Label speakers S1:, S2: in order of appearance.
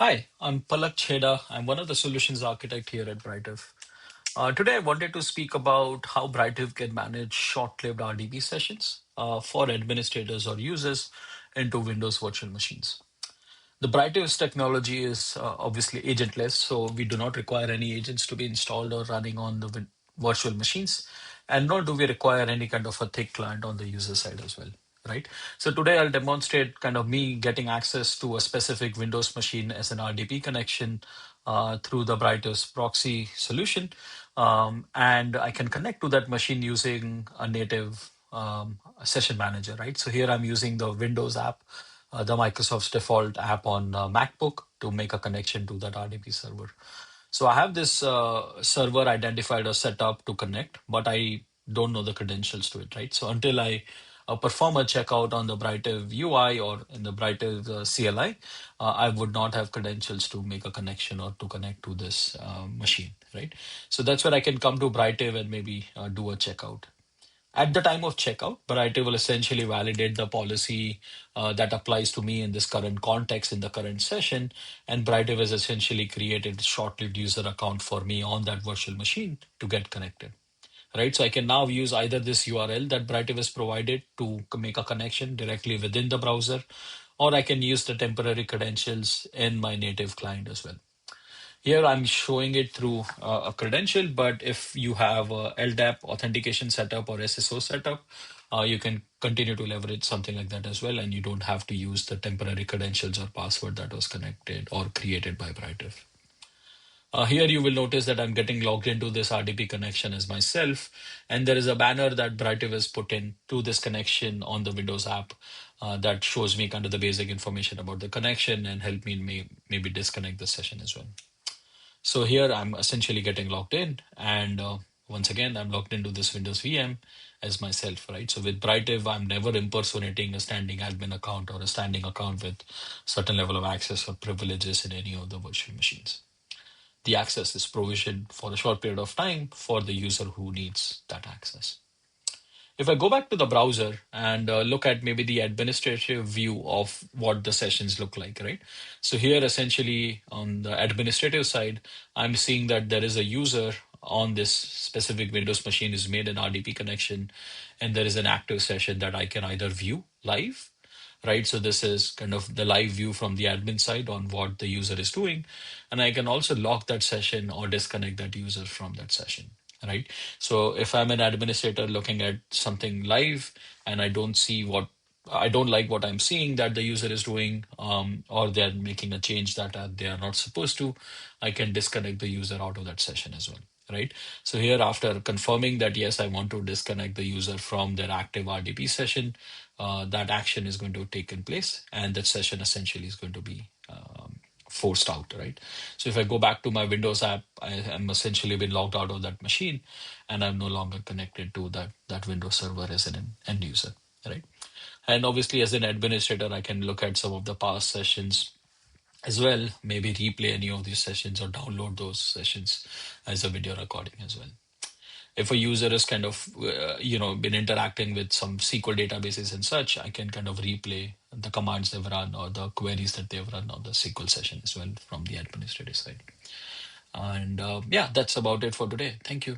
S1: Hi, I'm Palak Chheda. I'm one of the solutions architect here at Britive. Today, I wanted to speak about how Britive can manage short-lived RDP sessions for administrators or users into Windows virtual machines. The Brightest technology is obviously agentless, so we do not require any agents to be installed or running on the virtual machines, and nor do we require any kind of a thick client on the user side as well, right? So today I'll demonstrate kind of me getting access to a specific Windows machine as an RDP connection through the Brightest proxy solution, and I can connect to that machine using a native session manager, right? So here I'm using the Windows app, the Microsoft's default app on MacBook to make a connection to that RDP server. So I have this server identified or set up to connect, but I don't know the credentials to it, right? So until I perform a checkout on the Britive UI or in the Britive CLI, I would not have credentials to make a connection or to connect to this machine, right? So that's where I can come to Britive and maybe do a checkout. At the time of checkout, Brighter will essentially validate the policy that applies to me in this current context in the current session. And Brighter has essentially created a short-lived user account for me on that virtual machine to get connected. Right. So I can now use either this URL that Brighter has provided to make a connection directly within the browser, or I can use the temporary credentials in my native client as well. Here I'm showing it through a credential, but if you have a LDAP authentication setup or SSO setup, you can continue to leverage something like that as well, and you don't have to use the temporary credentials or password that was connected or created by Brightive. Here you will notice that I'm getting logged into this RDP connection as myself, and there is a banner that Brightive has put in to this connection on the Windows app that shows me kind of the basic information about the connection and help me maybe disconnect the session as well. So here I'm essentially getting logged in, and once again, I'm logged into this Windows VM as myself, right? So with Brightive, I'm never impersonating a standing admin account or a standing account with certain level of access or privileges in any of the virtual machines. The access is provisioned for a short period of time for the user who needs that access. If I go back to the browser and look at maybe the administrative view of what the sessions look like, right? So here, essentially on the administrative side, I'm seeing that there is a user on this specific Windows machine who's made an RDP connection, and there is an active session that I can either view live, right? So this is kind of the live view from the admin side on what the user is doing. And I can also lock that session or disconnect that user from that session, right? So if I'm an administrator looking at something live and I don't like what I'm seeing that the user is doing, or they're making a change that they are not supposed to, I can disconnect the user out of that session as well, right? So here, after confirming that, yes, I want to disconnect the user from their active RDP session, that action is going to take in place, and that session essentially is going to be forced out, right? So if I go back to my Windows app, I am essentially been logged out of that machine, and I'm no longer connected to that Windows server as an end user, right? And obviously, as an administrator, I can look at some of the past sessions as well, maybe replay any of these sessions or download those sessions as a video recording as well. If a user is kind of been interacting with some SQL databases and such, I can kind of replay the commands they've run or the queries that they've run on the SQL session as well from the administrative side. And yeah, that's about it for today. Thank you.